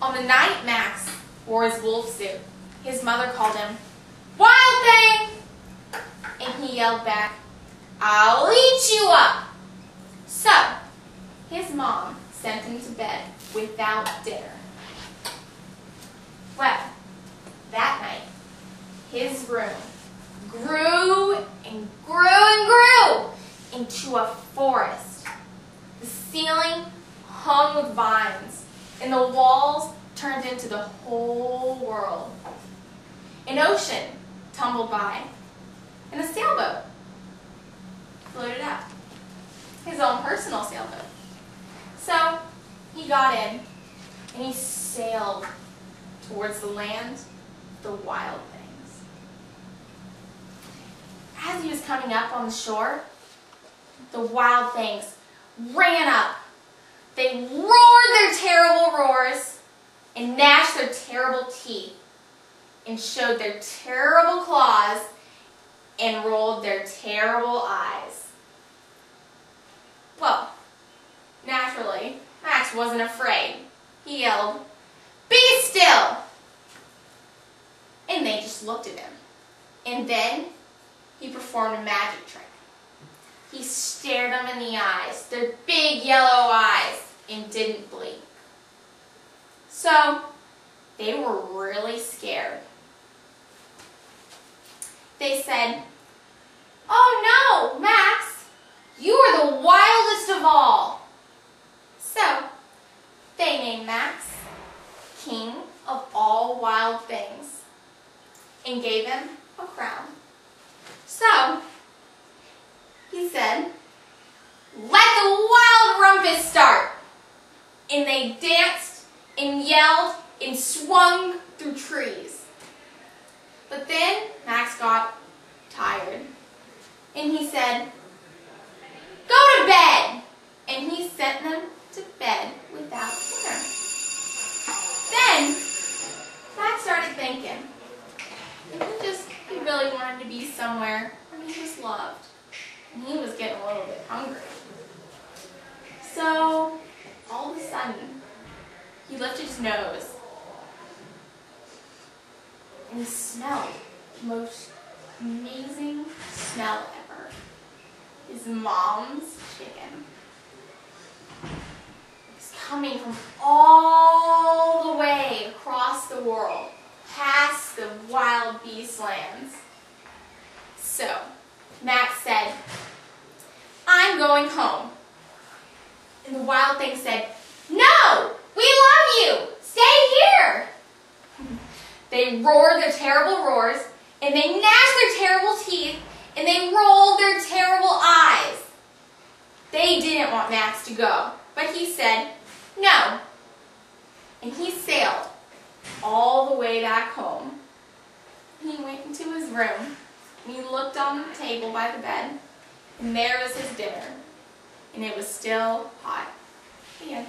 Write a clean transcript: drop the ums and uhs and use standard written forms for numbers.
On the night Max wore his wolf suit, his mother called him, "Wild Thing!" And he yelled back, "I'll eat you up!" So, his mom sent him to bed without dinner. Well, that night, his room grew and grew and grew into a forest. The ceiling hung with vines, and the walls turned into the whole world. An ocean tumbled by, and a sailboat floated up. His own personal sailboat. So he got in, and he sailed towards the land of the wild things. As he was coming up on the shore, the wild things ran up. They roared their terrible roars and gnashed their terrible teeth and showed their terrible claws and rolled their terrible eyes. Well, naturally, Max wasn't afraid. He yelled, "Be still!" And they just looked at him. And then he performed a magic trick. He stared them in the eyes, their big yellow eyes, and didn't blink. So, they were really scared. They said, "Oh no, Max, you are the wildest of all." So, they named Max King of all wild things and gave him a crown. So, he said, "Let the wild rumpus start." And they danced and yelled and swung through trees. But then Max got tired and he said, "Go to bed." And he sent them to bed without dinner. Then Max started thinking, he really wanted to be somewhere where he was loved. And he was getting a little bit hungry. So, all of a sudden, he lifted his nose and he smelled the most amazing smell ever. His mom's chicken. It was coming from all the way across the world, past the wild beast lands. So, Max said, "I'm going home." And the wild thing said, "No, we love you. Stay here." They roared their terrible roars, and they gnashed their terrible teeth, and they rolled their terrible eyes. They didn't want Max to go, but he said, "No." And he sailed all the way back home. He went into his room, and he looked on the table by the bed, and there was his dinner. And it was still hot. The end.